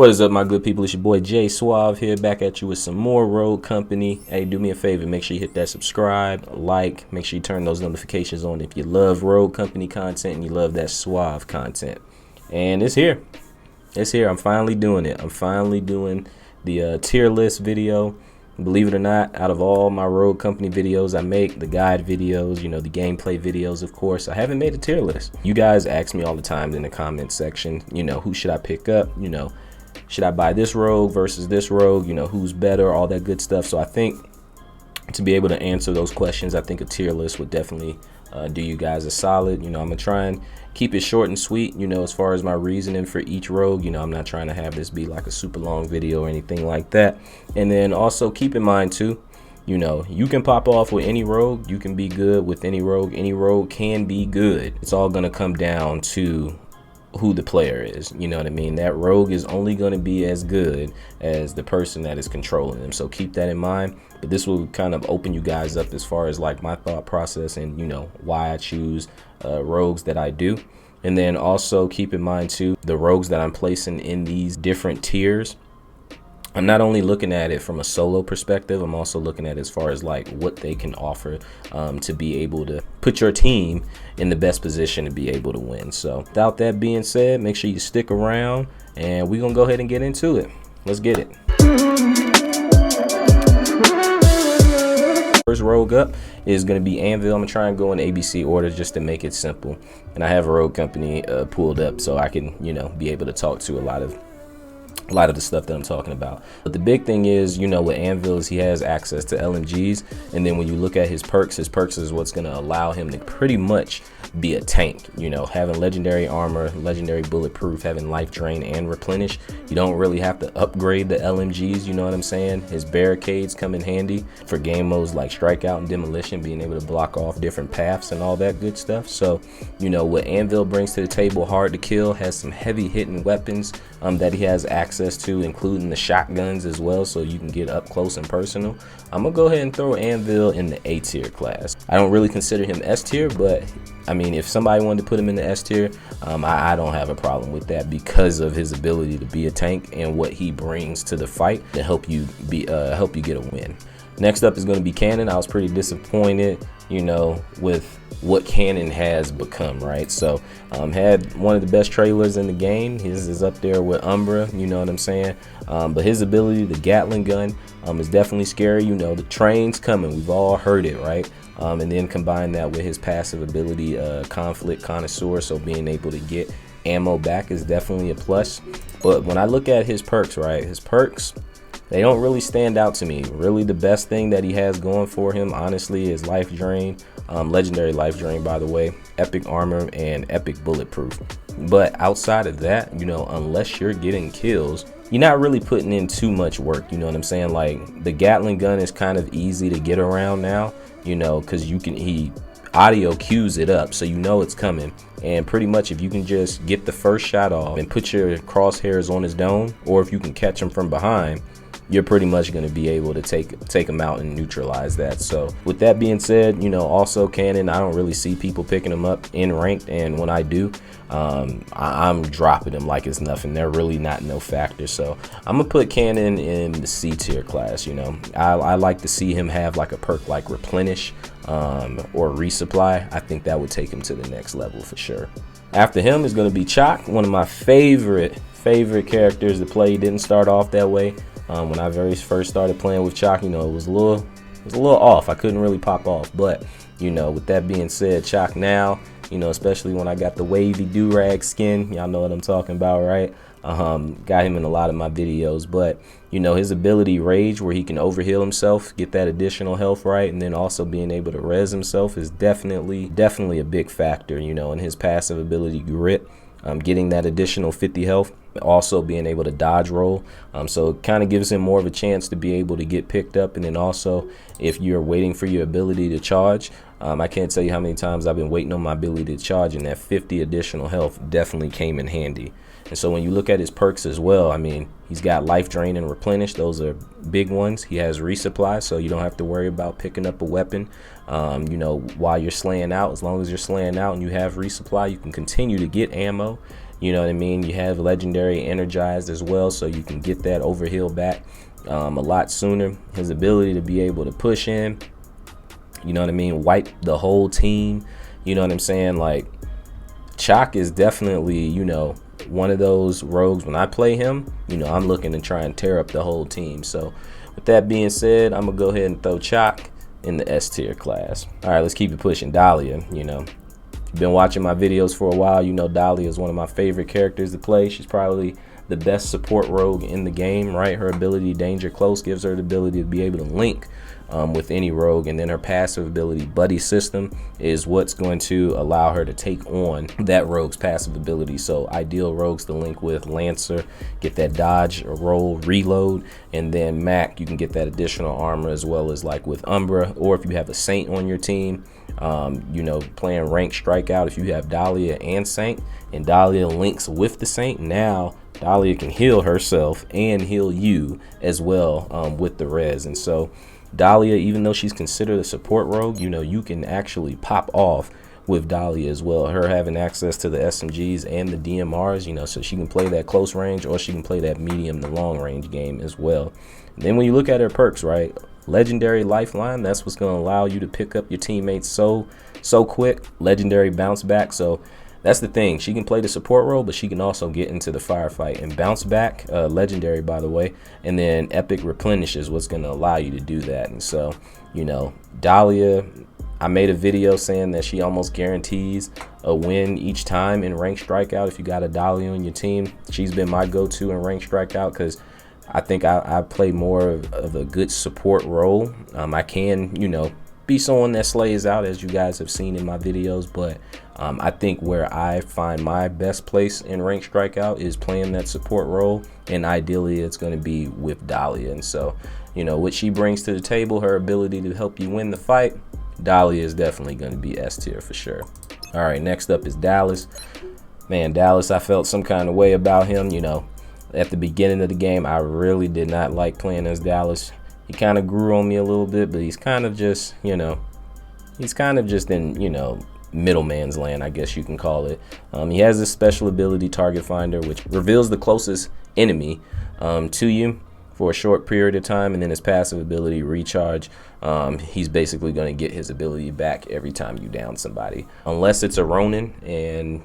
What is up, my good people? It's your boy Jay Suave here, back at you with some more Rogue Company. Hey, do me a favor, make sure you hit that subscribe, like, make sure you turn those notifications on if you love Rogue Company content and you love that Suave content. And it's here. It's here. I'm finally doing it. I'm finally doing the tier list video. Believe it or not, out of all my Rogue Company videos I make, the guide videos, you know, the gameplay videos, of course, I haven't made a tier list. You guys ask me all the time in the comment section, you know, who should I pick up, you know, should I buy this rogue versus this rogue, you know, who's better, all that good stuff. So I think to be able to answer those questions, I think a tier list would definitely do you guys a solid. You know, I'm gonna try and keep it short and sweet, you know, as far as my reasoning for each rogue. You know, I'm not trying to have this be like a super long video or anything like that. And then also keep in mind too, you know, you can pop off with any rogue, you can be good with any rogue can be good. It's all gonna come down to who the player is, you know what I mean? That rogue is only going to be as good as the person that is controlling them, so keep that in mind. But this will kind of open you guys up as far as like my thought process and, you know, why I choose rogues that I do. And then also keep in mind too, the rogues that I'm placing in these different tiers, I'm not only looking at it from a solo perspective, I'm also looking at it as far as like what they can offer to be able to put your team in the best position to be able to win. So without that being said, make sure you stick around and we're gonna go ahead and get into it. Let's get it. First rogue up is going to be Anvil. I'm gonna try and go in ABC order just to make it simple, and I have a Rogue Company pulled up so I can, you know, be able to talk to a lot of the stuff that I'm talking about. But the big thing is, you know, with Anvil is he has access to LMGs, and then when you look at his perks is what's going to allow him to pretty much be a tank. You know, having legendary armor, legendary bulletproof, having life drain and replenish, you don't really have to upgrade the LMGs, you know what I'm saying? His barricades come in handy for game modes like strikeout and demolition, being able to block off different paths and all that good stuff. So, you know, what Anvil brings to the table, hard to kill, has some heavy hitting weapons that he has access to, including the shotguns as well, so you can get up close and personal. I'm gonna go ahead and throw Anvil in the A tier class. I don't really consider him S tier, but I mean, if somebody wanted to put him in the S tier, I don't have a problem with that because of his ability to be a tank and what he brings to the fight to help you get a win. Next up is going to be Cannon. I was pretty disappointed, you know, with what Cannon has become, right? So had one of the best trailers in the game. His is up there with UMBRA, you know what I'm saying? But his ability, the Gatling gun, is definitely scary. You know, the train's coming, we've all heard it, right? And then combine that with his passive ability, Conflict Connoisseur, so being able to get ammo back is definitely a plus. But when I look at his perks, right, his perks, they don't really stand out to me. Really, the best thing that he has going for him, honestly, is life drain, legendary life drain, by the way, epic armor, and epic bulletproof. But outside of that, you know, unless you're getting kills, you're not really putting in too much work, you know what I'm saying? Like, the Gatling gun is kind of easy to get around now, you know, because he audio cues it up, so you know it's coming. And pretty much if you can just get the first shot off and put your crosshairs on his dome, or if you can catch him from behind, you're pretty much going to be able to take him out and neutralize that. So with that being said, you know, also Cannon, I don't really see people picking him up in ranked, and when I do, I'm dropping him like it's nothing. They're really not no factor. So I'm gonna put Cannon in the C tier class. You know, I like to see him have like a perk like replenish or resupply. I think that would take him to the next level for sure. After him is going to be Chalk, one of my favorite characters to play. He didn't start off that way. When I very first started playing with Chalk, you know, it was a little off. I couldn't really pop off. But, you know, with that being said, Chalk now, you know, especially when I got the wavy do-rag skin, y'all know what I'm talking about, right? Got him in a lot of my videos. But, you know, his ability Rage, where he can overheal himself, get that additional health, right, and then also being able to res himself is definitely a big factor, you know. And his passive ability Grit, getting that additional 50 health, also being able to dodge roll, so it kind of gives him more of a chance to be able to get picked up. And then also, if you're waiting for your ability to charge, I can't tell you how many times I've been waiting on my ability to charge, and that 50 additional health definitely came in handy. And so when you look at his perks as well, I mean, he's got life drain and replenish. Those are big ones. He has resupply, so you don't have to worry about picking up a weapon, you know, while you're slaying out. As long as you're slaying out and you have resupply, you can continue to get ammo. You know what I mean? You have legendary energized as well, so you can get that overheal back a lot sooner. His ability to be able to push in, you know what I mean, wipe the whole team, you know what I'm saying? Like, Chalk is definitely, you know, one of those rogues. When I play him, you know, I'm looking to try and tear up the whole team. So with that being said, I'm gonna go ahead and throw Chalk in the S tier class. All right, let's keep it pushing. Dahlia, you know, if you've been watching my videos for a while, you know Dahlia is one of my favorite characters to play. She's probably the best support rogue in the game, right? Her ability Danger Close gives her the ability to be able to link with any rogue, and then her passive ability Buddy System is what's going to allow her to take on that rogue's passive ability. So ideal rogues to link with: Lancer, get that dodge, roll, reload, and then Mac, you can get that additional armor, as well as like with Umbra, or if you have a Saint on your team, you know, playing ranked strikeout, if you have Dahlia and Saint, and Dahlia links with the Saint, now Dahlia can heal herself and heal you as well with the res. And so Dahlia, even though she's considered a support rogue, you know, you can actually pop off with Dahlia as well. Her having access to the SMGs and the DMRs, you know, so she can play that close range, or she can play that medium to long range game as well. And then when you look at her perks, right, legendary lifeline, that's what's going to allow you to pick up your teammates so quick. Legendary bounce back, so that's the thing. She can play the support role, but she can also get into the firefight and bounce back. Legendary, by the way. And then epic replenish is what's going to allow you to do that. And so, you know, Dahlia, I made a video saying that she almost guarantees a win each time in ranked strikeout if you got a Dahlia on your team. She's been my go-to in ranked strikeout because I think I play more of a good support role. I can, you know, be someone that slays out, as you guys have seen in my videos, but I think where I find my best place in ranked strikeout is playing that support role, and ideally it's going to be with Dahlia. And so, you know, what she brings to the table, her ability to help you win the fight, Dahlia is definitely going to be S tier for sure. All right, next up is Dallas. Man, Dallas, I felt some kind of way about him. You know, at the beginning of the game, I really did not like playing as Dallas. He kind of grew on me a little bit, but he's kind of just, you know, he's kind of just in, you know, middleman's land, I guess you can call it. He has this special ability, Target Finder, which reveals the closest enemy to you for a short period of time, and then his passive ability, Recharge, he's basically going to get his ability back every time you down somebody, unless it's a Ronin, and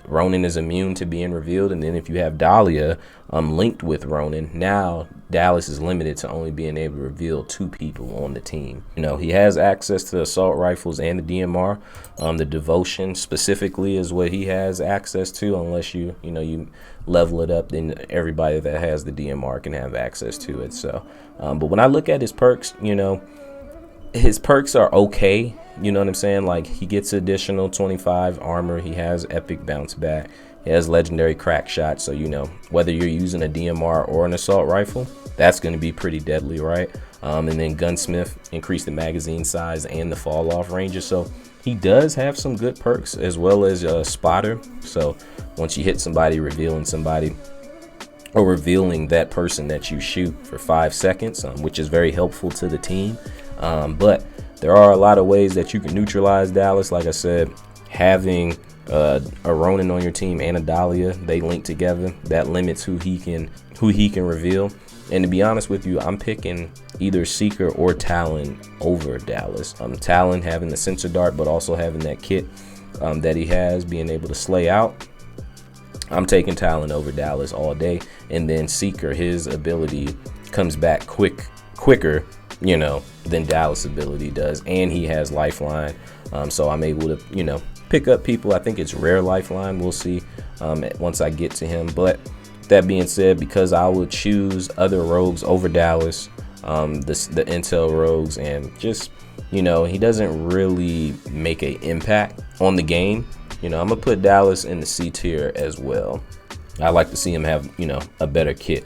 Ronin is immune to being revealed. And then if you have Dahlia linked with Ronin, now Dallas is limited to only being able to reveal 2 people on the team. You know, he has access to assault rifles and the DMR. The Devotion specifically is what he has access to, unless you know, you level it up, then everybody that has the DMR can have access to it. So, but when I look at his perks, you know, his perks are okay. You know what I'm saying? Like, he gets additional 25 armor. He has epic bounce back. He has legendary crack shot. So, you know, whether you're using a DMR or an assault rifle, that's going to be pretty deadly, right? And then Gunsmith, increase the magazine size and the fall off ranges. So he does have some good perks, as well as Spotter. So once you hit somebody, revealing somebody, or revealing that person that you shoot for 5 seconds, which is very helpful to the team. But there are a lot of ways that you can neutralize Dallas. Like I said, having a Ronin on your team and a Dahlia, they link together. That limits who he can reveal. And to be honest with you, I'm picking either Seeker or Talon over Dallas. Talon having the sensor dart, but also having that kit that he has, being able to slay out. I'm taking Talon over Dallas all day. And then Seeker, his ability comes back quicker, you know, than Dallas' ability does, and he has lifeline. So I'm able to, you know, pick up people. I think it's rare lifeline. We'll see once I get to him. But that being said, because I would choose other rogues over Dallas, the intel rogues, and just, you know, he doesn't really make an impact on the game. You know, I'm gonna put Dallas in the C tier as well. I like to see him have, you know, a better kit.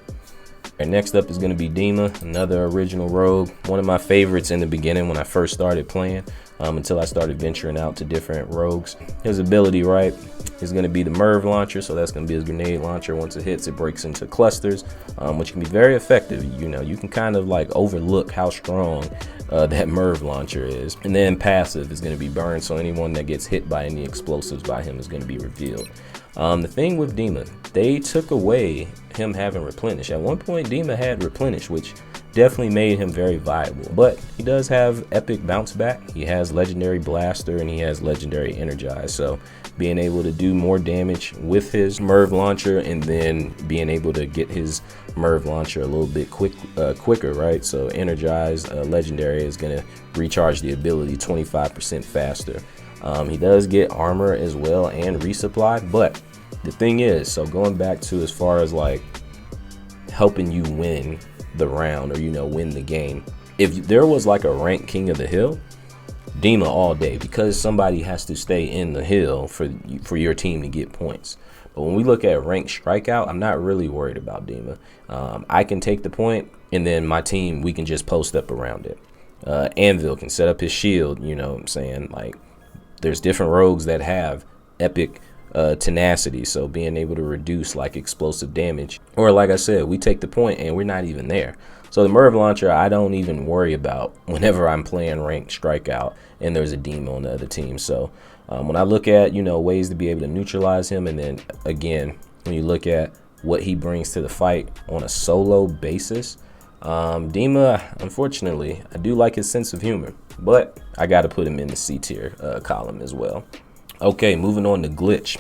And next up is going to be Dima, another original rogue, one of my favorites in the beginning when I first started playing, until I started venturing out to different rogues. His ability, right, is going to be the Merv launcher, so that's going to be his grenade launcher. Once it hits, it breaks into clusters, which can be very effective. You know, you can kind of like overlook how strong that Merv launcher is. And then passive is going to be burn, so anyone that gets hit by any explosives by him is going to be revealed. The thing with Dima, they took away him having replenish. At one point, Dima had replenish, which definitely made him very viable, but he does have epic bounce back. He has legendary blaster and he has legendary energize, so being able to do more damage with his MIRV launcher and then being able to get his MIRV launcher a little bit quicker, right? So energize legendary is going to recharge the ability 25% faster. He does get armor as well and resupply, but the thing is, so going back to as far as like helping you win the round or, you know, win the game, if there was like a rank king of the hill, Dima all day, because somebody has to stay in the hill for your team to get points. But when we look at ranked strikeout, I'm not really worried about Dima. I can take the point and then my team, we can just post up around it. Anvil can set up his shield, you know what I'm saying? Like, there's different rogues that have epic tenacity, so being able to reduce like explosive damage, or like I said, we take the point and we're not even there. So the MIRV launcher I don't even worry about whenever I'm playing ranked strikeout and there's a Dima on the other team. So when I look at, you know, ways to be able to neutralize him, and then again when you look at what he brings to the fight on a solo basis, Dima, unfortunately, I do like his sense of humor, but I got to put him in the C tier column as well. Okay, moving on to Glitch.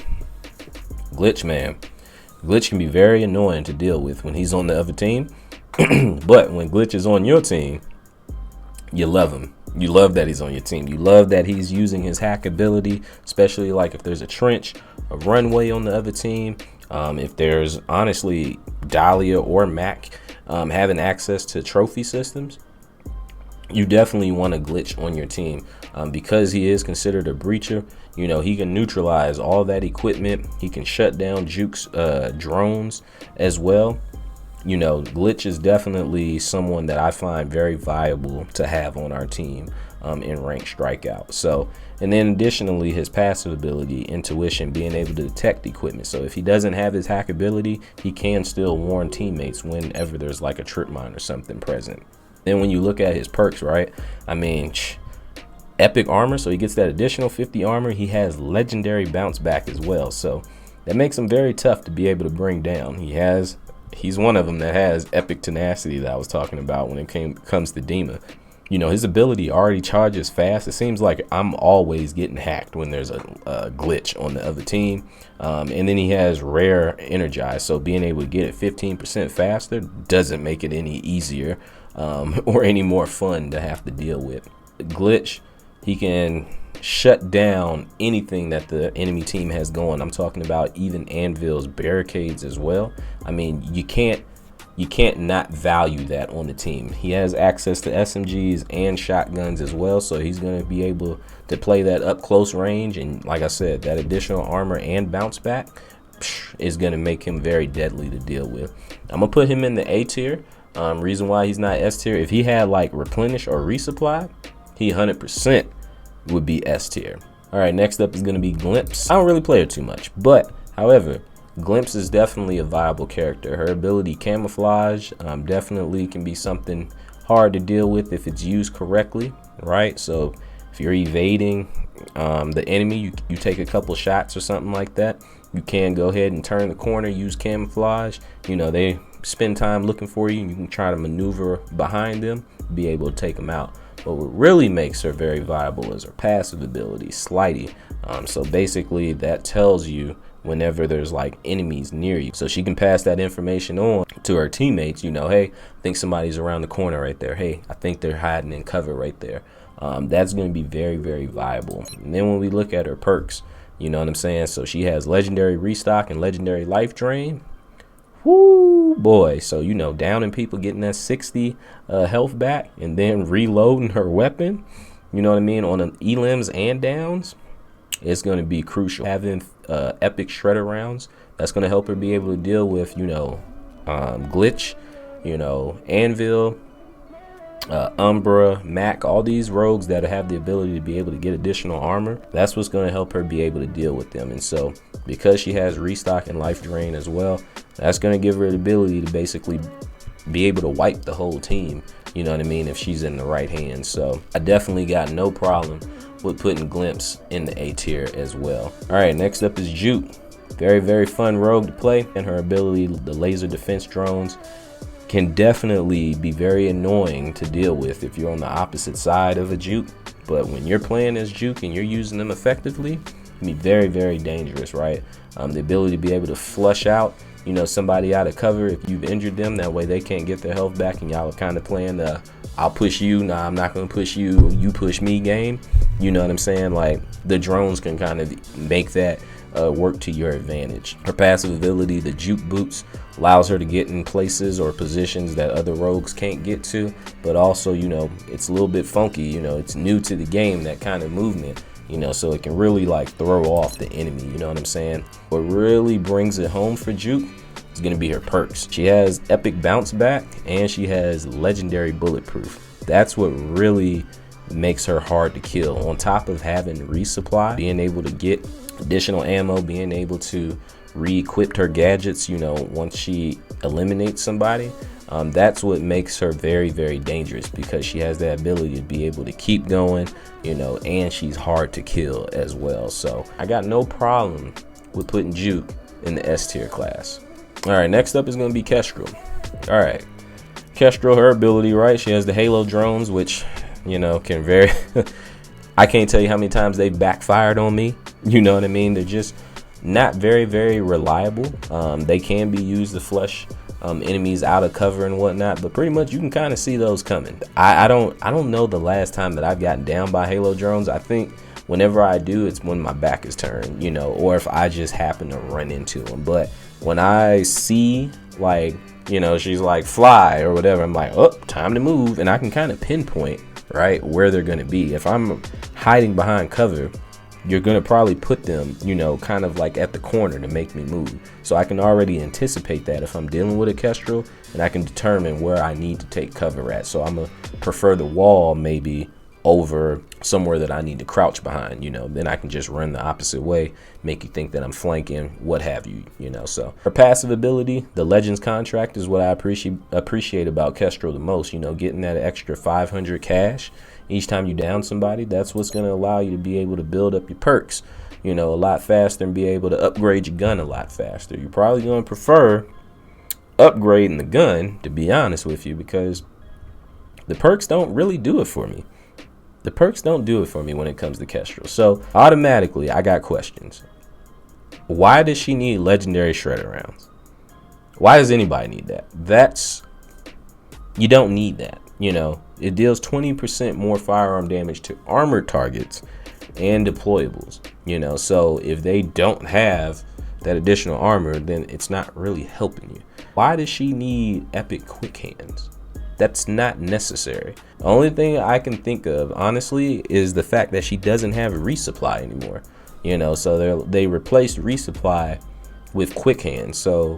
Glitch, man. Glitch can be very annoying to deal with when he's on the other team. But when Glitch is on your team, you love him. You love that he's on your team. You love that he's using his hack ability, especially like if there's a trench, a runway on the other team. If there's honestly Dahlia or Mac having access to trophy systems, you definitely want a Glitch on your team because he is considered a breacher. You know, he can neutralize all that equipment. He can shut down Juke's drones as well. You know, Glitch is definitely someone that I find very viable to have on our team in ranked strikeout. So, and then additionally, his passive ability, intuition, being able to detect equipment. So if he doesn't have his hack ability, he can still warn teammates whenever there's like a trip mine or something present. Then when you look at his perks, right, I mean, epic armor, so he gets that additional 50 armor. He has legendary bounce back as well, so that makes him very tough to be able to bring down. He's one of them that has epic tenacity that I was talking about when it comes to Dima. You know, his ability already charges fast. It seems like I'm always getting hacked when there's a Glitch on the other team. And then he has rare energize, so being able to get it 15% faster doesn't make it any easier or any more fun to have to deal with. Glitch, he can shut down anything that the enemy team has going. I'm talking about even Anvil's barricades as well. I mean, you can't not value that on the team. He has access to SMGs and shotguns as well, so he's going to be able to play that up close range, and like I said, that additional armor and bounce back is going to make him very deadly to deal with. I'm gonna put him in the A tier. Reason why he's not S tier, if he had like replenish or resupply, he 100% would be S tier. All right, next up is going to be Glimpse. I don't really play her too much, but however, Glimpse is definitely a viable character. Her ability camouflage definitely can be something hard to deal with if it's used correctly, right? So if you're evading the enemy, you take a couple shots or something like that, you can go ahead and turn the corner, use camouflage. You know, they spend time looking for you and you can try to maneuver behind them, be able to take them out. But what really makes her very viable is her passive ability, Slidey. So basically that tells you whenever there's like enemies near you, so she can pass that information on to her teammates. You know, hey, I think somebody's around the corner right there. Hey, I think they're hiding in cover right there. That's going to be very, very viable. And then when we look at her perks, you know what I'm saying? So she has legendary restock and legendary life drain. Whoo boy. So, you know, downing people, getting that 60 health back and then reloading her weapon, you know what I mean, on an elims and downs, it's going to be crucial. Having epic shredder rounds, that's going to help her be able to deal with, you know, Glitch, you know, Anvil, UMBRA, MACK, all these rogues that have the ability to be able to get additional armor. That's what's going to help her be able to deal with them. And so because she has restock and life drain as well, that's going to give her the ability to basically be able to wipe the whole team, you know what I mean, if she's in the right hands. So I definitely got no problem with putting Glimpse in the A tier as well. All right, next up is Juke. Very, very fun rogue to play, and her ability, the laser defense drones, can definitely be very annoying to deal with if you're on the opposite side of a juke. But when you're playing as juke and you're using them effectively, it can be very, very dangerous, right? The ability to be able to flush out, you know, somebody out of cover if you've injured them. That way they can't get their health back, and y'all are kind of playing the I'll push you, nah, I'm not gonna push you, you push me game. You know what I'm saying? Like, the drones can kind of make that work to your advantage. Her passive ability, the juke boots, allows her to get in places or positions that other rogues can't get to, but also, you know, it's a little bit funky, you know, it's new to the game, that kind of movement, you know, so it can really like throw off the enemy, you know what I'm saying? What really brings it home for juke is going to be her perks. She has epic bounce back, and she has legendary bulletproof. That's what really makes her hard to kill. On top of having resupply, being able to get additional ammo, being able to re-equip her gadgets, you know, once she eliminates somebody, that's what makes her very, very dangerous, because she has that ability to be able to keep going, you know, and she's hard to kill as well. So I got no problem with putting juke in the S tier class. All right, next up is going to be KESTREL. All right, KESTREL, her ability, right? She has the Halo drones, which, you know, can vary. I can't tell you how many times they've backfired on me. You know what I mean? They're just not very, very reliable. They can be used to flush enemies out of cover and whatnot, but pretty much you can kind of see those coming. I don't know the last time that I've gotten down by Halo drones. I think whenever I do, it's when my back is turned, you know, or if I just happen to run into them. But when I see, like, you know, she's like fly or whatever, I'm like, oh, time to move, and I can kind of pinpoint, right, where they're going to be. If I'm hiding behind cover, you're going to probably put them, you know, kind of like at the corner to make me move. So I can already anticipate that if I'm dealing with a KESTREL, and I can determine where I need to take cover at. So I'm going to prefer the wall maybe over somewhere that I need to crouch behind, you know. Then I can just run the opposite way, make you think that I'm flanking, what have you, you know. So her passive ability, the Legends contract, is what I appreciate about KESTREL the most, you know, getting that extra 500 cash each time you down somebody. That's what's going to allow you to be able to build up your perks, you know, a lot faster, and be able to upgrade your gun a lot faster. You're probably going to prefer upgrading the gun, to be honest with you, because the perks don't really do it for me. The perks don't do it for me when it comes to KESTREL. So automatically, I got questions. Why does she need legendary shredder rounds? Why does anybody need that? You don't need that. You know, it deals 20% more firearm damage to armored targets and deployables. You know, so if they don't have that additional armor, then it's not really helping you. Why does she need epic quick hands? That's not necessary. The only thing I can think of, honestly, is the fact that she doesn't have resupply anymore. You know, so they replaced resupply with quick hands. So,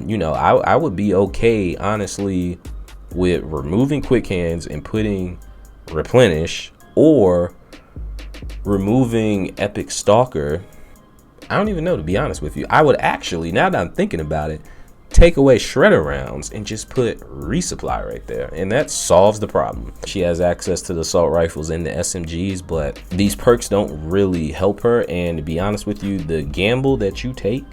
you know, I would be okay, honestly, with removing quick hands and putting replenish, or removing epic stalker. I don't even know, to be honest with you. I would actually, now that I'm thinking about it, take away shredder rounds and just put resupply right there, and that solves the problem. She has access to the assault rifles and the SMGs, but these perks don't really help her. And to be honest with you, the gamble that you take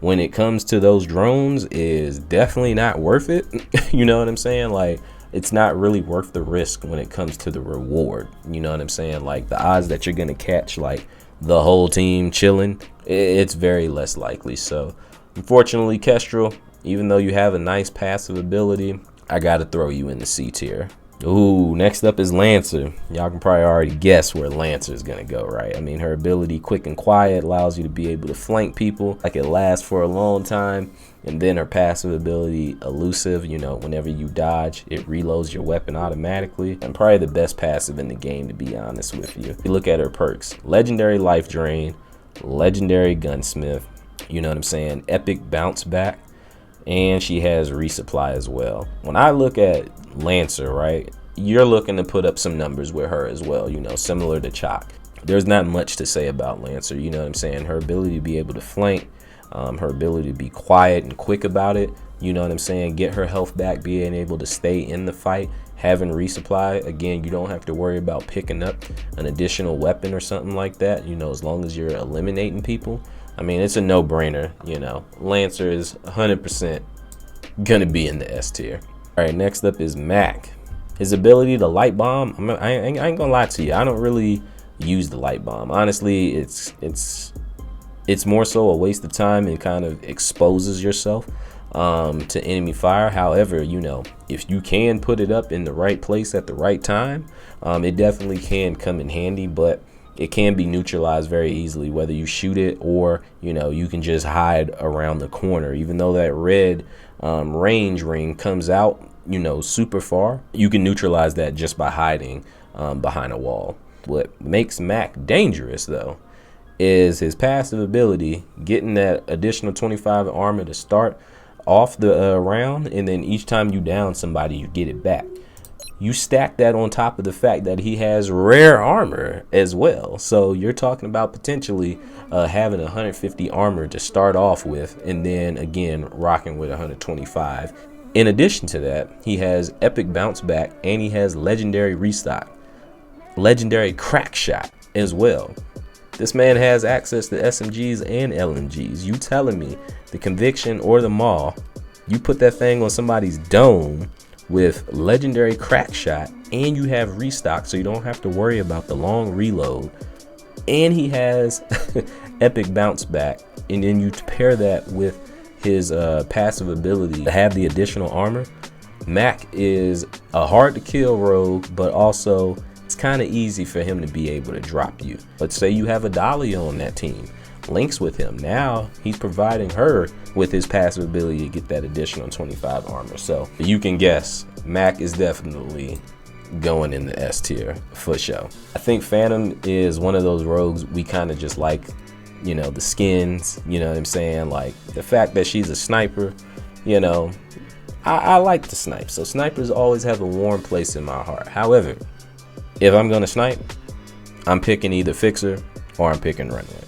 when it comes to those drones is definitely not worth it. You know what I'm saying? Like, it's not really worth the risk when it comes to the reward. You know what I'm saying? Like, the odds that you're gonna catch like the whole team chilling, it's very less likely. So unfortunately, KESTREL, even though you have a nice passive ability, I gotta throw you in the C tier. Ooh, next up is Lancer. Y'all can probably already guess where Lancer is gonna go, right? I mean, her ability, quick and quiet, allows you to be able to flank people like it lasts for a long time. And then her passive ability, elusive, you know, whenever you dodge, it reloads your weapon automatically. And probably the best passive in the game, to be honest with you. You look at her perks: legendary life drain, legendary gunsmith, you know what I'm saying, epic bounce back, and she has resupply as well. When I look at Lancer, right, you're looking to put up some numbers with her as well, you know, similar to Chalk. There's not much to say about Lancer, you know what I'm saying. Her ability to be able to flank, her ability to be quiet and quick about it, you know what I'm saying, get her health back, being able to stay in the fight, having resupply. Again, you don't have to worry about picking up an additional weapon or something like that, you know, as long as you're eliminating people. I mean, it's a no-brainer, you know. Lancer is 100% gonna be in the S tier. All right, next up is MACK. His ability to light bomb, I ain't gonna lie to you, I don't really use the light bomb. Honestly, it's more so a waste of time and kind of exposes yourself to enemy fire. However, you know, if you can put it up in the right place at the right time, it definitely can come in handy, but it can be neutralized very easily, whether you shoot it or, you know, you can just hide around the corner. Even though that red range ring comes out, you know, super far, you can neutralize that just by hiding behind a wall. What makes MACK dangerous, though, is his passive ability, getting that additional 25 armor to start off the round, and then each time you down somebody, you get it back. You stack that on top of the fact that he has rare armor as well. So you're talking about potentially having 150 armor to start off with, and then again rocking with 125. In addition to that, he has epic bounce back, and he has legendary restock, legendary crack shot as well. This man has access to SMGs and LMGs. You telling me the Conviction or the Maw, you put that thing on somebody's dome with legendary crack shot, and you have restock, so you don't have to worry about the long reload, and he has epic bounce back, and then you pair that with his passive ability to have the additional armor. MACK is a hard to kill rogue, but also it's kind of easy for him to be able to drop you. Let's say you have a Dahlia on that team, links with him. Now he's providing her with his passive ability to get that additional 25 armor. So you can guess, MACK is definitely going in the S tier for sure. I think Phantom is one of those rogues we kind of just like, you know, the skins, you know what I'm saying? Like the fact that she's a sniper, you know, I like to snipe. So snipers always have a warm place in my heart. However, if I'm gonna snipe, I'm picking either Fixer or I'm picking Runway.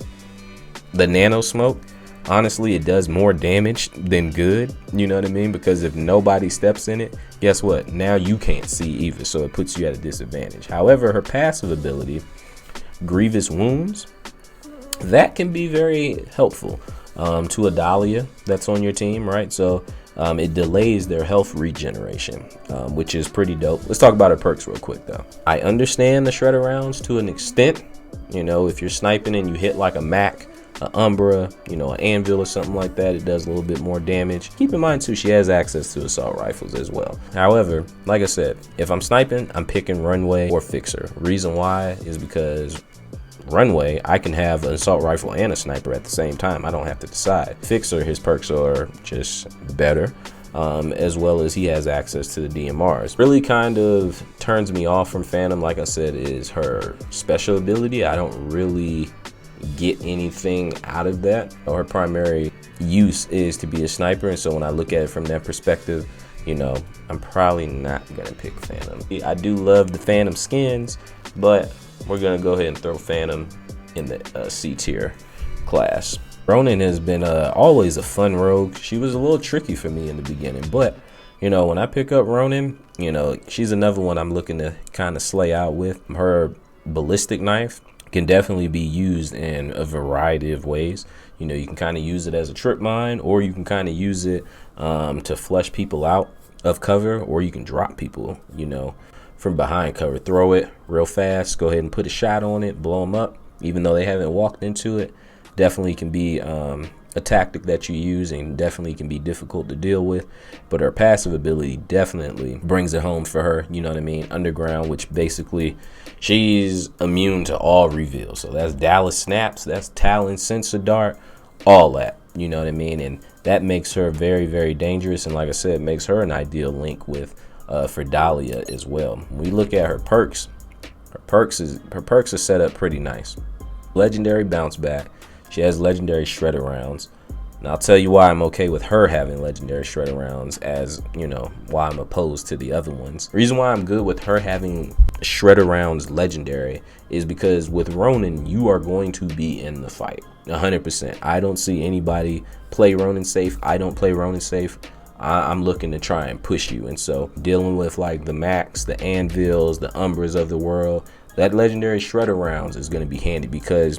The nano smoke, honestly, it does more damage than good, you know what I mean? Because if nobody steps in it, guess what? Now you can't see either, so it puts you at a disadvantage. However, her passive ability, Grievous Wounds, that can be very helpful to a Dahlia that's on your team, right? So it delays their health regeneration, which is pretty dope. Let's talk about her perks real quick though. I understand the shredder rounds to an extent. You know, if you're sniping and you hit like a MACK, an UMBRA, you know, an Anvil or something like that, it does a little bit more damage. Keep in mind too, she has access to assault rifles as well. However, like I said, if I'm sniping, I'm picking Runway or Fixer. Reason why is because Runway, I can have an assault rifle and a sniper at the same time. I don't have to decide. Fixer, his perks are just better, as well as he has access to the DMRs. Really kind of turns me off from Phantom, like I said, is her special ability. I don't really get anything out of that. Her primary use is to be a sniper, and so when I look at it from that perspective, you know, I'm probably not gonna pick Phantom. I do love the Phantom skins, but we're gonna go ahead and throw Phantom in the C tier class. Ronin has been always a fun rogue. She was a little tricky for me in the beginning, but you know, when I pick up Ronin, you know, she's another one I'm looking to kind of slay out with. Her ballistic knife can definitely be used in a variety of ways. You know, you can kind of use it as a trip mine, or you can kind of use it to flush people out of cover, or you can drop people, you know, from behind cover. Throw it real fast, go ahead and put a shot on it, blow them up, even though they haven't walked into it. Definitely can be a tactic that you use, and definitely can be difficult to deal with, but her passive ability definitely brings it home for her, you know what I mean? Underground, which basically she's immune to all reveals. So that's Dallas snaps, that's Talon, sensor dart, all that, you know what I mean? And that makes her very, very dangerous, and like I said, makes her an ideal link with for Dahlia as well. When we look at her perks, her perks are set up pretty nice. Legendary bounce back. She has legendary shredder rounds. And I'll tell you why I'm okay with her having legendary shredder rounds, as you know, why I'm opposed to the other ones. The reason why I'm good with her having shredder rounds legendary is because with Ronin, you are going to be in the fight 100%. I don't see anybody play Ronin safe. I don't play Ronin safe. I'm looking to try and push you, and so dealing with like the MACKs, the Anvils, the UMBRAs of the world, that legendary shredder rounds is going to be handy, because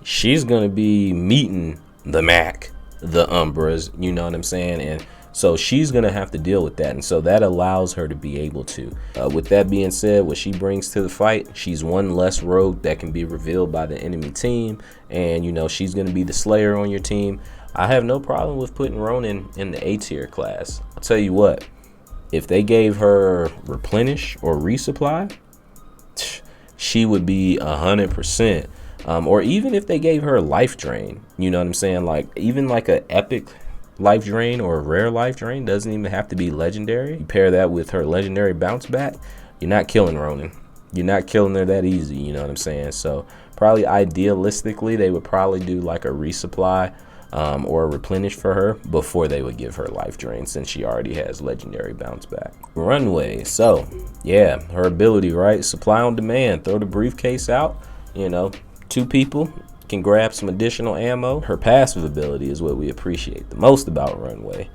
she's gonna be meeting the MACK, the UMBRAs, you know what I'm saying? And so she's gonna have to deal with that, and so that allows her to be able to. With that being said, what she brings to the fight, she's one less rogue that can be revealed by the enemy team, and you know, she's gonna be the slayer on your team. I have no problem with putting Ronin in the A tier class. I'll tell you what, if they gave her replenish or resupply, she would be 100%. Or even if they gave her life drain, you know what I'm saying? Like even like a epic life drain or a rare life drain, doesn't even have to be legendary. You pair that with her legendary bounce back, you're not killing Ronin. You're not killing her that easy, you know what I'm saying? So probably idealistically, they would probably do like a resupply or a replenish for her before they would give her life drain, since she already has legendary bounce back. Runway, so yeah, her ability, right? Supply on demand, throw the briefcase out, you know, 2 people can grab some additional ammo. Her passive ability is what we appreciate the most about Runway.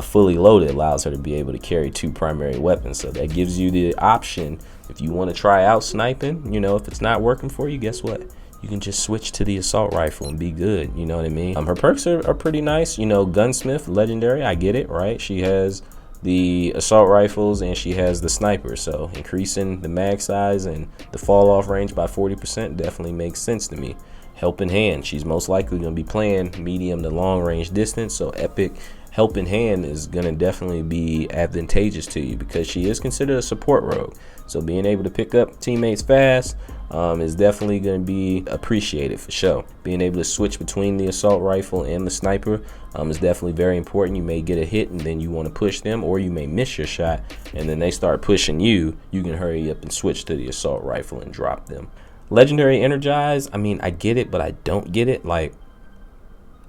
Fully loaded allows her to be able to carry 2 primary weapons, so that gives you the option if you want to try out sniping. You know, if it's not working for you, guess what? You can just switch to the assault rifle and be good, you know what I mean? Her perks are pretty nice, you know, gunsmith, legendary, I get it, right? She has the assault rifles and she has the sniper, so increasing the mag size and the fall off range by 40% definitely makes sense to me. Helping hand, she's most likely going to be playing medium to long range distance, so epic helping hand is going to definitely be advantageous to you because she is considered a support rogue. So being able to pick up teammates fast is definitely going to be appreciated for sure. Being able to switch between the assault rifle and the sniper is definitely very important. You may get a hit and then you want to push them, or you may miss your shot and then they start pushing you. You can hurry up and switch to the assault rifle and drop them. Legendary energize, I mean, I get it, but I don't get it. Like,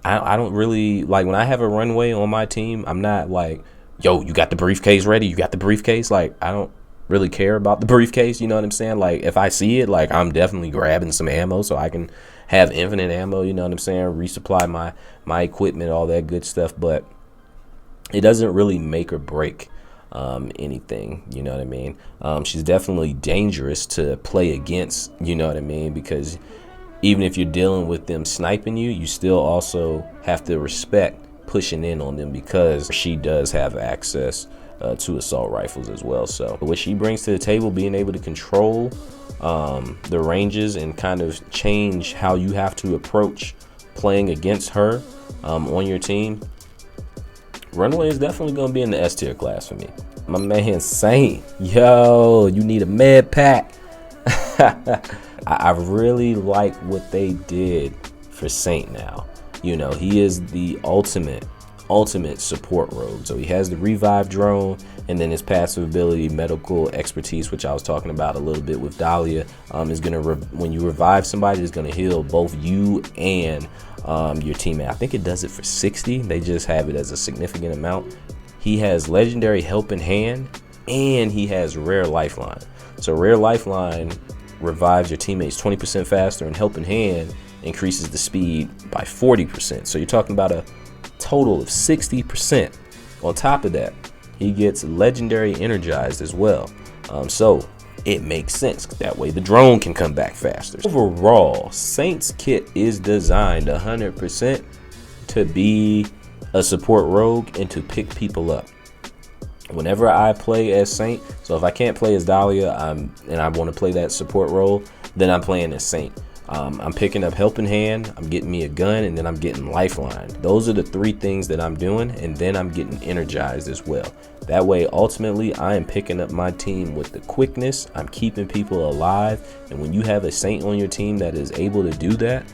I don't really, like, when I have a Runway on my team, I'm not like, yo, you got the briefcase ready? You got the briefcase? Like, I don't really care about the briefcase, you know what I'm saying? Like, if I see it, like, I'm definitely grabbing some ammo so I can have infinite ammo, you know what I'm saying? Resupply my equipment, all that good stuff, but it doesn't really make or break anything, you know what I mean? She's definitely dangerous to play against, you know what I mean? Because even if you're dealing with them sniping you, you still also have to respect pushing in on them because she does have access to assault rifles as well. So what she brings to the table, being able to control the ranges and kind of change how you have to approach playing against her on your team, Runway is definitely going to be in the S tier class for me. My man Saint, yo, you need a med pack. I really like what they did for Saint now. You know, he is the ultimate support rogue. So he has the revive drone, and then his passive ability, medical expertise, which I was talking about a little bit with Dahlia, is gonna when you revive somebody, it's gonna heal both you and your teammate. I think it does it for 60. They just have it as a significant amount. He has legendary helping hand, and he has rare lifeline. So rare lifeline revives your teammates 20% faster, and helping hand increases the speed by 40%. So you're talking about a total of 60%. On top of that, he gets legendary energized as well. So it makes sense. That way the drone can come back faster. Overall, Saint's kit is designed 100% to be a support rogue and to pick people up. Whenever I play as Saint, so if I can't play as Dahlia and I want to play that support role, then I'm playing as Saint. I'm picking up helping hand, I'm getting me a gun, and then I'm getting lifeline. Those are the 3 things that I'm doing, and then I'm getting energized as well. That way, ultimately, I am picking up my team with the quickness. I'm keeping people alive, and when you have a Saint on your team that is able to do that,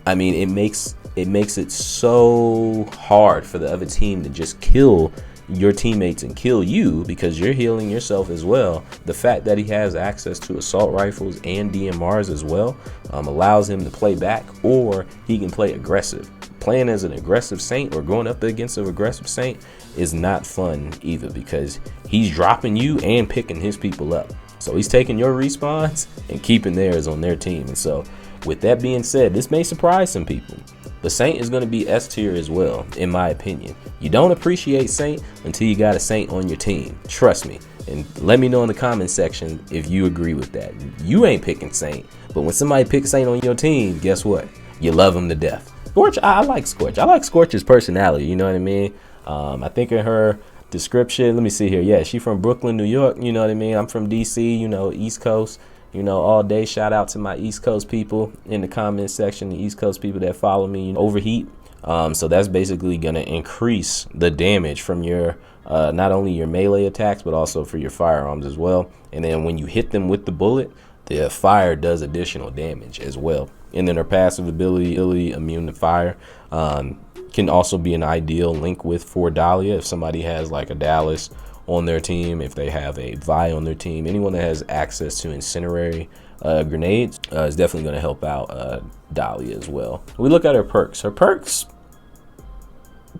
I mean, it makes it so hard for the other team to just kill your teammates and kill you because you're healing yourself as well. The fact that he has access to assault rifles and DMRs as well allows him to play back, or he can play aggressive. Playing as an aggressive Saint or going up against an aggressive Saint is not fun either because he's dropping you and picking his people up. So he's taking your respawns and keeping theirs on their team. And so with that being said, this may surprise some people, but Saint is going to be S tier as well, in my opinion. You don't appreciate Saint until you got a Saint on your team. Trust me. And let me know in the comment section if you agree with that. You ain't picking Saint, but when somebody picks Saint on your team, guess what? you love him to death. Scorch, I like Scorch. I like Scorch's personality, you know what I mean? I think in her description, let me see here. Yeah, she from Brooklyn, New York, you know what I mean? I'm from DC, you know, East Coast, you know, all day. Shout out to my East Coast people in the comment section, the East Coast people that follow me. You know, overheat. So that's basically going to increase the damage from your not only your melee attacks, but also for your firearms as well. And then when you hit them with the bullet, the fire does additional damage as well. And then her passive ability, immune to fire, can also be an ideal link with for Dahlia. If somebody has like a Dallas on their team, if they have a Vi on their team, anyone that has access to incendiary grenades is definitely going to help out Dahlia as well. We look at her perks. Her perks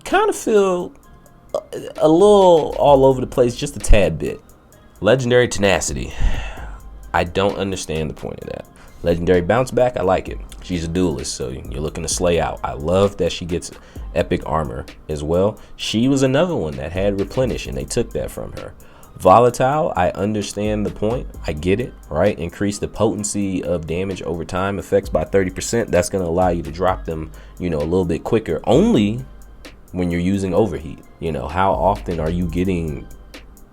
kind of feel a little all over the place, just a tad bit. Legendary tenacity. I don't understand the point of that. Legendary bounce back, I like it. She's a duelist, so you're looking to slay out. I love that she gets epic armor as well. She was another one that had replenish, and they took that from her. Volatile, I understand the point. I get it, right? Increase the potency of damage over time effects by 30%. That's going to allow you to drop them, you know, a little bit quicker, only when you're using overheat. You know, how often are you getting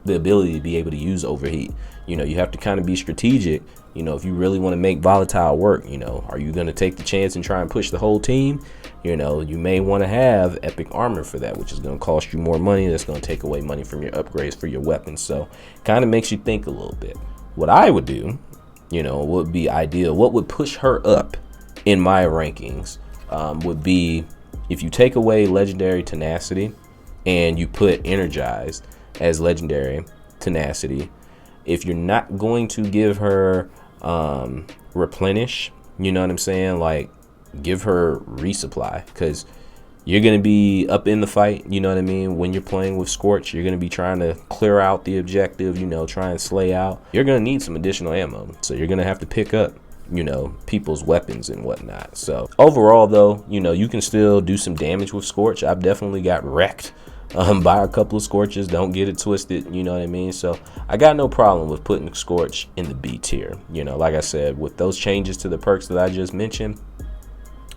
the ability to be able to use overheat? You know, you have to kind of be strategic. You know, if you really want to make volatile work, you know, are you going to take the chance and try and push the whole team? You know, you may want to have epic armor for that, which is going to cost you more money. That's going to take away money from your upgrades for your weapons. So kind of makes you think a little bit. What I would do, you know, would be ideal. What would push her up in my rankings would be if you take away legendary tenacity and you put energized as legendary tenacity. If you're not going to give her replenish, you know what I'm saying, like give her resupply, because you're going to be up in the fight, you know what I mean? When you're playing with Scorch, you're going to be trying to clear out the objective, you know, try and slay out. You're going to need some additional ammo, so you're going to have to pick up, you know, people's weapons and whatnot. So overall though, you know, you can still do some damage with Scorch. I've definitely got wrecked by a couple of Scorches. Don't get it twisted, you know what I mean? So I got no problem with putting Scorch in the B tier. You know, like I said, with those changes to the perks that I just mentioned,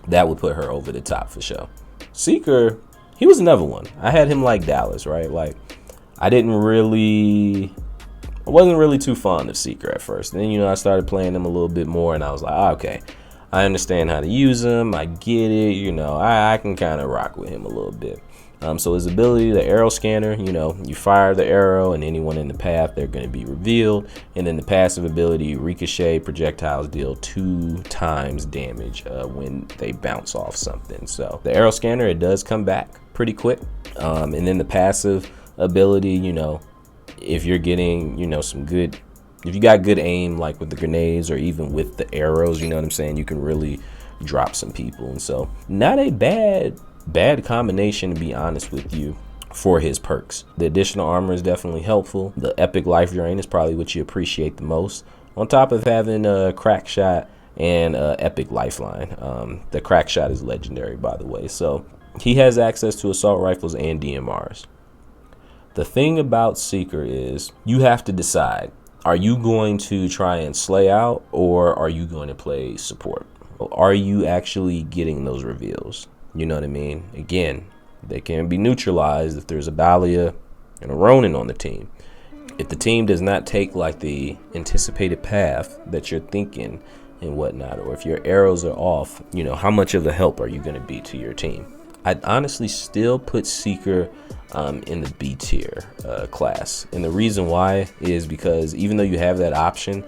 that would put her over the top for sure. Seeker, he was another one. I had him like Dallas, right? Like I wasn't really too fond of Seeker at first. Then, you know, I started playing him a little bit more and I was like, oh, okay, I understand how to use him. I get it. You know, I can kind of rock with him a little bit. So his ability, the arrow scanner, you know, you fire the arrow and anyone in the path, they're going to be revealed. And then the passive ability, ricochet projectiles deal 2 times damage when they bounce off something. So the arrow scanner, it does come back pretty quick. And then the passive ability, you know, if you're getting, you know, if you got good aim, like with the grenades or even with the arrows, you know what I'm saying, you can really drop some people. And so not a bad combination, to be honest with you, for his perks. The additional armor is definitely helpful. The epic life drain is probably what you appreciate the most, on top of having a crack shot and epic lifeline. The crack shot is legendary, by the way. So he has access to assault rifles and DMRs. The thing about Seeker is you have to decide, are you going to try and slay out or are you going to play support? Are you actually getting those reveals? You know what I mean? Again, they can be neutralized if there's a Dahlia and a Ronin on the team. If the team does not take like the anticipated path that you're thinking and whatnot, or if your arrows are off, you know, how much of a help are you going to be to your team? I'd honestly still put Seeker in the B tier class. And the reason why is because even though you have that option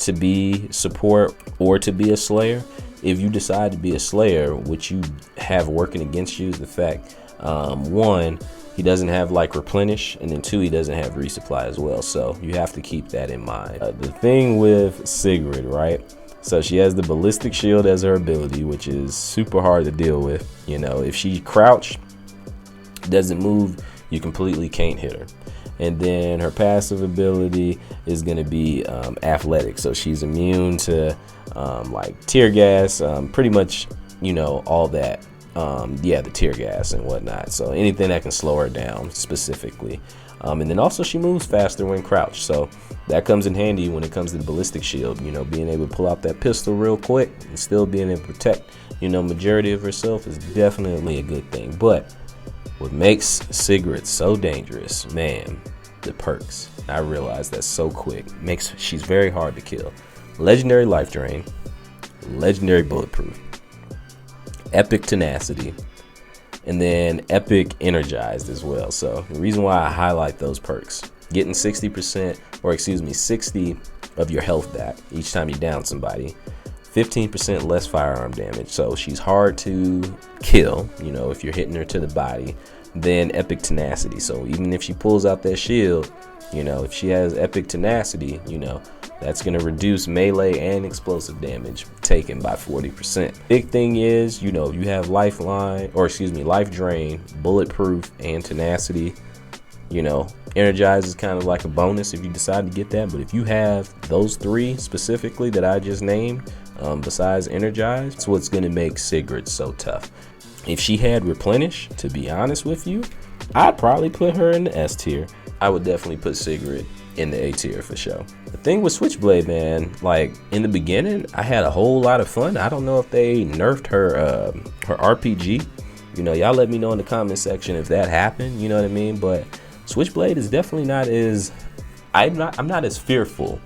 to be support or to be a slayer, if you decide to be a slayer, what you have working against you is the fact, 1, he doesn't have like replenish, and then 2, he doesn't have resupply as well. So you have to keep that in mind. The thing with Sigrid, right? So she has the ballistic shield as her ability, which is super hard to deal with. You know, if she crouch, doesn't move, you completely can't hit her. And then her passive ability is going to be athletic. So she's immune to like tear gas, pretty much, you know, all that. Yeah, the tear gas and whatnot. So anything that can slow her down specifically. And then also she moves faster when crouched. So that comes in handy when it comes to the ballistic shield. You know, being able to pull out that pistol real quick and still being able to protect, you know, majority of herself is definitely a good thing. But what makes Sigrid so dangerous, man, the perks. I realized that's so quick. She's very hard to kill. Legendary life drain, legendary bulletproof, epic tenacity, and then epic energized as well. So the reason why I highlight those perks, getting 60%, or excuse me, 60 of your health back each time you down somebody, 15% less firearm damage. So she's hard to kill, you know, if you're hitting her to the body. Then epic tenacity. So even if she pulls out that shield, you know, if she has epic tenacity, you know, that's going to reduce melee and explosive damage taken by 40%. Big thing is, you know, you have lifeline, or excuse me, life drain, bulletproof, and tenacity. You know, energize is kind of like a bonus if you decide to get that. But if you have those three specifically that I just named, besides energize, it's what's going to make Sigrid so tough. If she had replenish, to be honest with you, I'd probably put her in the S tier. I would definitely put Sigrid in the A tier for sure. The thing with Switchblade, man, like in the beginning, I had a whole lot of fun. I don't know if they nerfed her her RPG. You know, y'all let me know in the comment section if that happened. You know what I mean? But Switchblade is definitely not as I'm not as fearful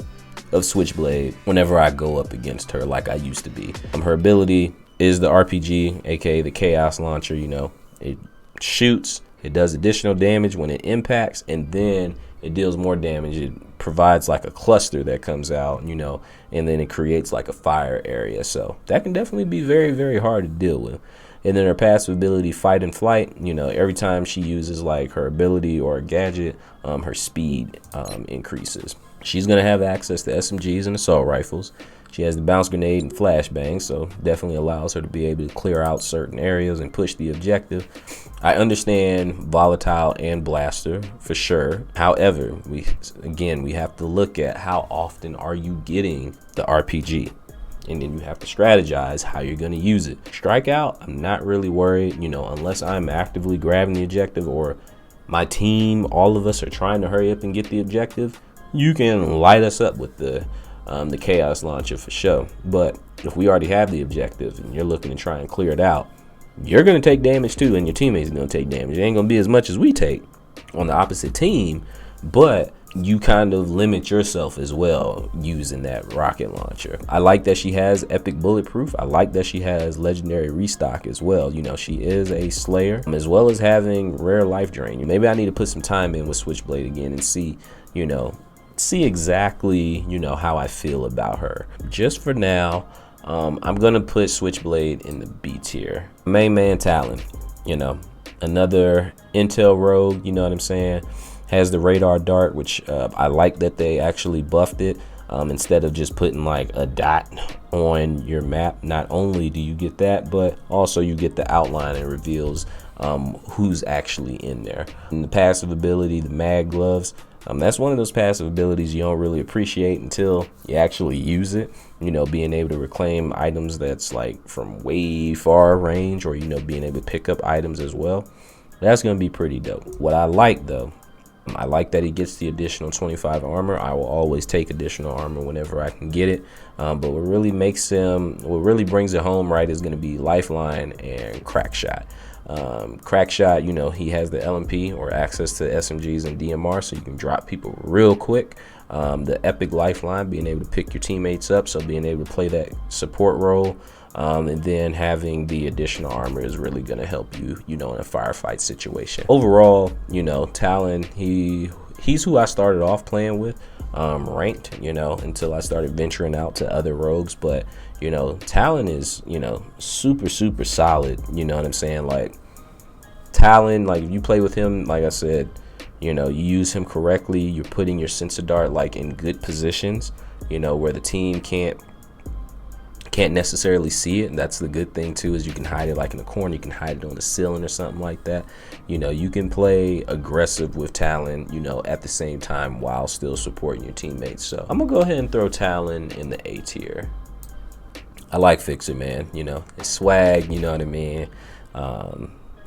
of Switchblade whenever I go up against her like I used to be. Her ability is the RPG, aka the Chaos Launcher. You know, it shoots, it does additional damage when it impacts, and then it deals more damage. It provides like a cluster that comes out, you know, and then it creates like a fire area. So that can definitely be very, very hard to deal with. And then her passive ability, Fight and Flight, you know, every time she uses like her ability or a gadget, her speed increases. She's going to have access to SMGs and assault rifles. She has the bounce grenade and flashbang, so definitely allows her to be able to clear out certain areas and push the objective. I understand volatile and blaster for sure. However, we have to look at how often are you getting the RPG, and then you have to strategize how you're going to use it. Strikeout, I'm not really worried, you know, unless I'm actively grabbing the objective or my team, all of us are trying to hurry up and get the objective. You can light us up with the Chaos Launcher for sure. But if we already have the objective and you're looking to try and clear it out, you're going to take damage too, and your teammates are going to take damage. It ain't going to be as much as we take on the opposite team, but you kind of limit yourself as well using that rocket launcher. I like that she has epic bulletproof. I like that she has legendary restock as well. You know, she is a slayer, as well as having rare life drain. Maybe I need to put some time in with Switchblade again and see, you know, exactly, you know, how I feel about her. Just for now, I'm gonna put Switchblade in the B tier. Main man Talon, you know, another intel rogue, you know what I'm saying, has the radar dart, which I like that they actually buffed it. Instead of just putting like a dot on your map, not only do you get that, but also you get the outline and reveals who's actually in there. And the passive ability, the mag gloves, that's one of those passive abilities you don't really appreciate until you actually use it. You know, being able to reclaim items that's like from way far range, or, you know, being able to pick up items as well. That's going to be pretty dope. What I like though, I like that he gets the additional 25 armor. I will always take additional armor whenever I can get it. But what really brings it home, right, is going to be lifeline and crack shot. Crack shot, you know, he has the LMP, or access to SMGs and DMR, so you can drop people real quick. The epic lifeline, being able to pick your teammates up, so being able to play that support role. And then having the additional armor is really going to help you, you know, in a firefight situation. Overall, you know, Talon, he's who I started off playing with, ranked, you know, until I started venturing out to other rogues. But, you know, Talon is, you know, super, super solid. You know what I'm saying? Like, Talon, like, if you play with him, like I said, you know, you use him correctly, you're putting your sensor dart like in good positions, you know, where the team can't necessarily see it. And that's the good thing too, is you can hide it like in the corner, you can hide it on the ceiling or something like that. You know, you can play aggressive with Talon, you know, at the same time while still supporting your teammates. So I'm gonna go ahead and throw Talon in the A tier. I like Fixer, man, you know, his swag, you know what I mean.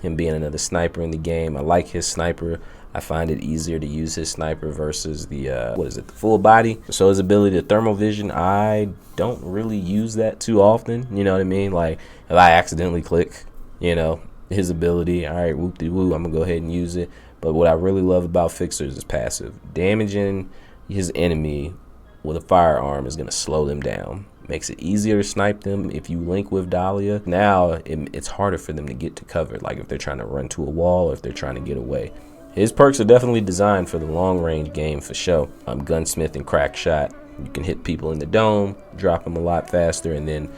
Him being another sniper in the game, I like his sniper. I find it easier to use his sniper versus the the full body. So his ability to thermal vision, I don't really use that too often, you know what I mean? Like if I accidentally click, you know, his ability, all right, whoop-de-woo, I'm gonna go ahead and use it. But what I really love about Fixers is passive. Damaging his enemy with a firearm is gonna slow them down. Makes it easier to snipe them. If you link with Dahlia, now it's harder for them to get to cover, like if they're trying to run to a wall or if they're trying to get away. His perks are definitely designed for the long range game for sure. Gunsmith and crack shot, you can hit people in the dome, drop them a lot faster, and then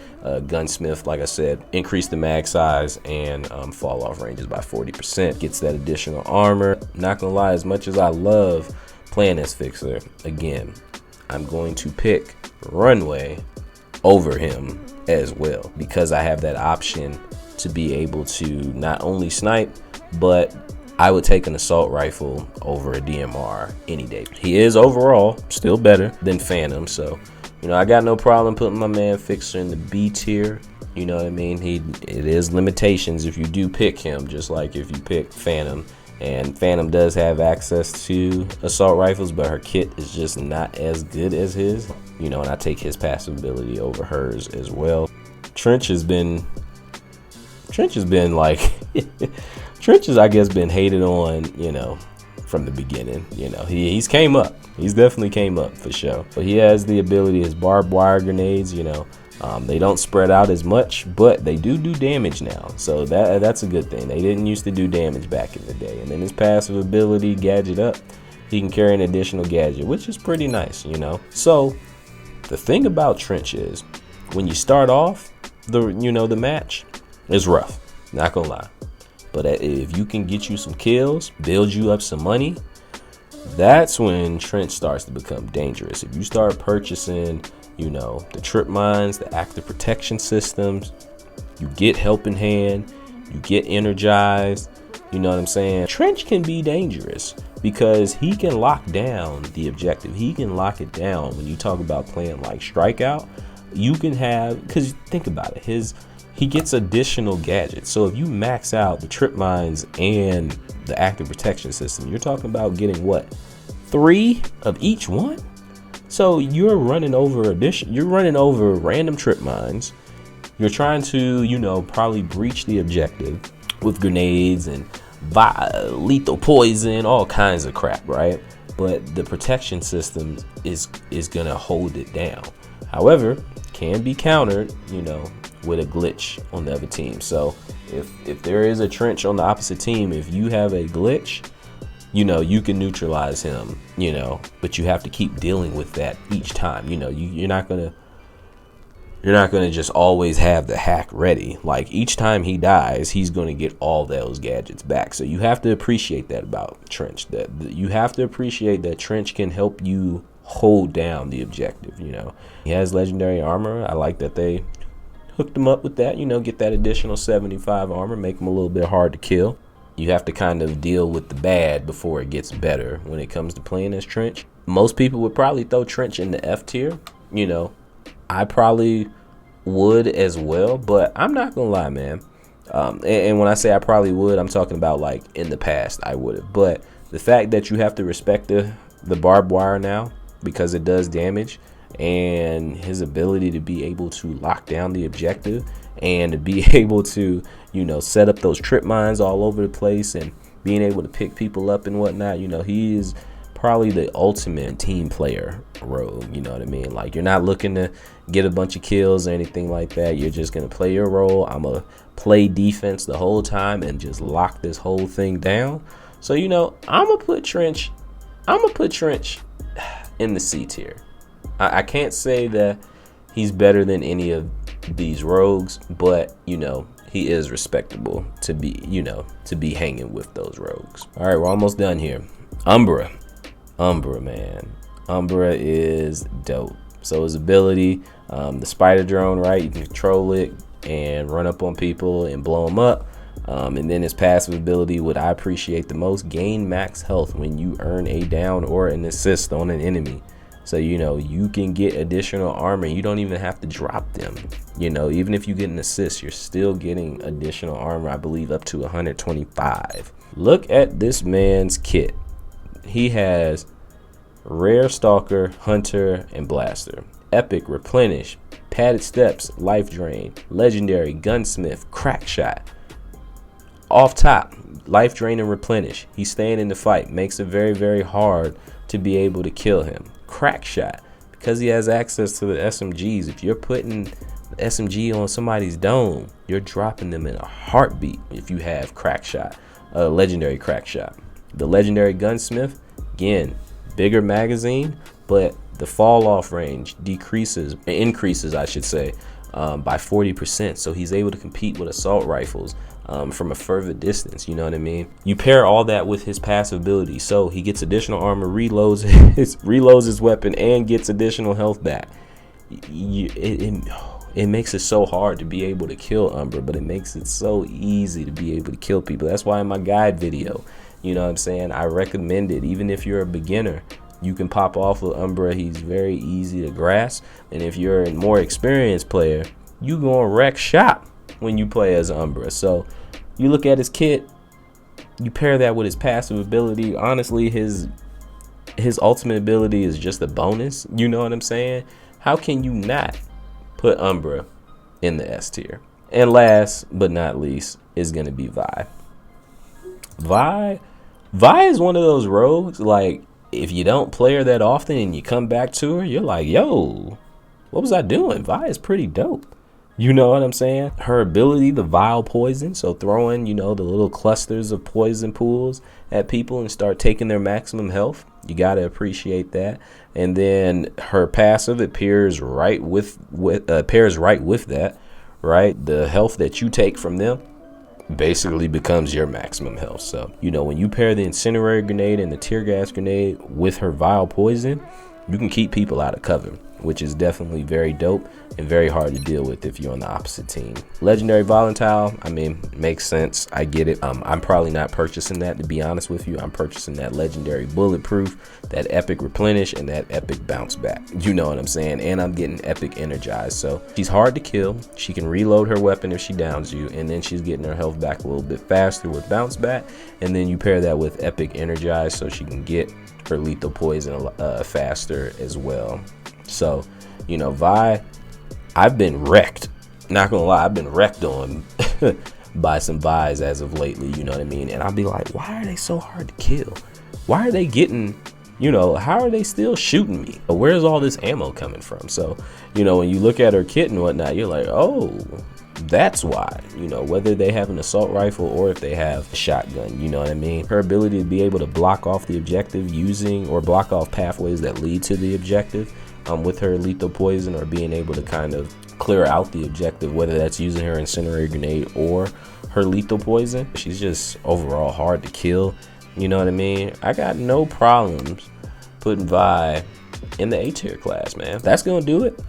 Gunsmith, like I said, increase the mag size and fall off ranges by 40%. Gets that additional armor. Not gonna lie, as much as I love playing as Fixer, again, I'm going to pick Runway over him as well, because I have that option to be able to not only snipe, but I would take an assault rifle over a DMR any day. He is overall still better than Phantom, so you know I got no problem putting my man Fixer in the B tier. You know what I mean? It is limitations if you do pick him, just like if you pick Phantom. And Phantom does have access to assault rifles, but her kit is just not as good as his. You know, and I take his passive ability over hers as well. Trench has been like, Trench has, I guess, been hated on, you know, from the beginning. You know, he's came up. He's definitely came up for sure. But he has the ability, his barbed wire grenades, you know, they don't spread out as much, but they do damage now. So that's a good thing. They didn't used to do damage back in the day. And then his passive ability, Gadget Up, he can carry an additional gadget, which is pretty nice, you know. So the thing about Trench is when you start off, the match is rough, not gonna lie. But if you can get you some kills, build you up some money, that's when Trench starts to become dangerous. If you start purchasing, you know, the trip mines, the active protection systems, you get helping hand, you get energized, you know what I'm saying? Trench can be dangerous because he can lock down the objective. He can lock it down. When you talk about playing like Strikeout, you can have, because think about it, he gets additional gadgets. So if you max out the trip mines and the active protection system, you're talking about getting what, 3 of each one? So you're running over random trip mines. You're trying to, you know, probably breach the objective with grenades and lethal poison, all kinds of crap, right? But the protection system is gonna hold it down. However, can be countered, you know, with a glitch on the other team. So if there is a Trench on the opposite team, if you have a glitch, you know, you can neutralize him, you know, but you have to keep dealing with that each time. You know, you're not gonna just always have the hack ready. Like each time he dies, he's gonna get all those gadgets back. So you have to appreciate that about Trench. That you have to appreciate that Trench can help you hold down the objective. You know, he has legendary armor. I like that they hooked him up with that. You know, get that additional 75 armor, make him a little bit hard to kill. You have to kind of deal with the bad before it gets better when it comes to playing as Trench. Most people would probably throw Trench in the F tier. You know, I probably would as well, but I'm not gonna lie, man. And when I say I probably would, I'm talking about like in the past I would have. But the fact that you have to respect the barbed wire now because it does damage, and his ability to be able to lock down the objective and to be able to, you know, set up those trip mines all over the place and being able to pick people up and whatnot, you know, he is probably the ultimate team player rogue. You know what I mean? Like, you're not looking to get a bunch of kills or anything like that. You're just gonna play your role. I'm gonna play defense the whole time and just lock this whole thing down. So, you know, I'm gonna put Trench in the C tier. I can't say that he's better than any of these rogues, but, you know, he is respectable to be, you know, to be hanging with those rogues. All right, we're almost done here. UMBRA, man. UMBRA is dope. So his ability, the spider drone, right? You can control it and run up on people and blow them up. And then his passive ability, what I appreciate the most, gain max health when you earn a down or an assist on an enemy. So, you know, you can get additional armor. You don't even have to drop them. You know, even if you get an assist, you're still getting additional armor, I believe up to 125. Look at this man's kit. he has Rare, Stalker, Hunter, and Blaster. Epic, Replenish, Padded Steps, Life Drain, Legendary, Gunsmith, Crack Shot. Off top, Life Drain and Replenish. He's staying in the fight. Makes it very, very hard to be able to kill him. Crack Shot, because he has access to the SMGs. If you're putting the SMG on somebody's dome, you're dropping them in a heartbeat if you have Crack Shot, Legendary Crack Shot. The Legendary Gunsmith, again, bigger magazine, but the fall off range increases, I should say, by 40%. So he's able to compete with assault rifles from a further distance. You know what I mean? You pair all that with his passive ability, so he gets additional armor, reloads his weapon, and gets additional health back. It makes it so hard to be able to kill Umbra, but it makes it so easy to be able to kill people. That's why in my guide video, you know what I'm saying, I recommend it. Even if you're a beginner, you can pop off with Umbra. He's very easy to grasp. And if you're a more experienced player, you gonna wreck shop when you play as Umbra. So you look at his kit, you pair that with his passive ability. Honestly, his ultimate ability is just a bonus. You know what I'm saying? How can you not put Umbra in the S tier? And last but not least is gonna be Vi. Vi is one of those rogues, like, if you don't play her that often and you come back to her, you're like, yo, what was I doing? Vi is pretty dope. You know what I'm saying? Her ability, the Vile Poison, so throwing, you know, the little clusters of poison pools at people and start taking their maximum health. You got to appreciate that. And then her passive, it pairs right with that, right? The health that you take from them basically becomes your maximum health. So, you know, when you pair the Incendiary Grenade and the Tear Gas Grenade with her Vile Poison, you can keep people out of cover, which is definitely very dope and very hard to deal with if you're on the opposite team. Legendary Volatile, I mean, makes sense. I get it. I'm probably not purchasing that, to be honest with you. I'm purchasing that Legendary Bulletproof, that Epic Replenish, and that Epic Bounce Back. You know what I'm saying? And I'm getting Epic Energize. So she's hard to kill. She can reload her weapon if she downs you, and then she's getting her health back a little bit faster with Bounce Back. And then you pair that with Epic Energize so she can get her lethal poison faster as well. So, you know, Vi, I've been wrecked. Not gonna lie, I've been wrecked on by some Vi's as of lately, you know what I mean? And I'll be like, why are they so hard to kill? Why are they getting, you know, how are they still shooting me? Where's all this ammo coming from? So, you know, when you look at her kit and whatnot, you're like, oh, that's why, you know, whether they have an assault rifle or if they have a shotgun, you know what I mean? Her ability to be able to block off the objective using, or block off pathways that lead to the objective with her lethal poison, or being able to kind of clear out the objective, whether that's using her Incendiary Grenade or her lethal poison. She's just overall hard to kill, you know what I mean? I got no problems putting Vi in the A tier class, man. That's gonna do it.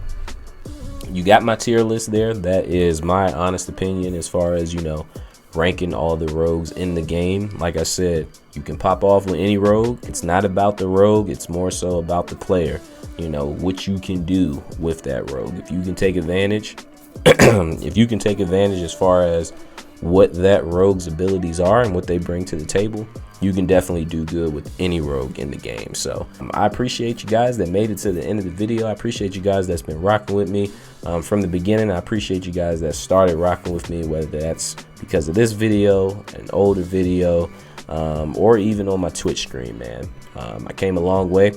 You got my tier list there. That is my honest opinion as far as, you know, ranking all the rogues in the game. Like I said, you can pop off with any rogue. It's not about the rogue, it's more so about the player, you know, what you can do with that rogue. If you can take advantage if you can take advantage as far as what that rogue's abilities are and what they bring to the table, you can definitely do good with any rogue in the game. So I appreciate you guys that made it to the end of the video. I appreciate you guys that's been rocking with me from the beginning. I appreciate you guys that started rocking with me, whether that's because of this video, an older video, or even on my Twitch stream, man. I came a long way.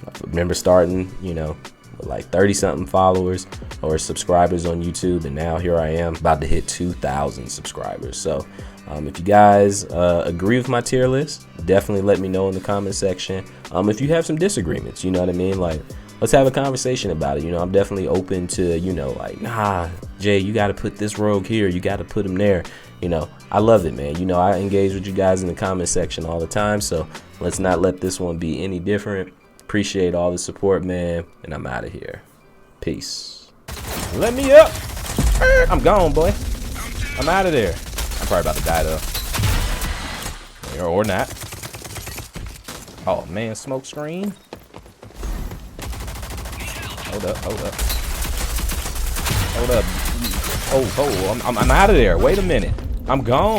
I remember starting, you know, with like 30 something followers or subscribers on YouTube, and now here I am about to hit 2,000 subscribers. So if you guys agree with my tier list, definitely let me know in the comment section. If you have some disagreements, you know what I mean, like, let's have a conversation about it. You know, I'm definitely open to, you know, like, nah, Jay, you got to put this rogue here, you got to put him there. You know, I love it, man. You know, I engage with you guys in the comment section all the time, so let's not let this one be any different. Appreciate all the support, man, and I'm out of here. Peace. Let me up. I'm gone, boy. I'm out of there. I'm probably about to die though, or not. Oh man, smoke screen. Hold up. Oh, I'm out of there. Wait a minute. I'm gone.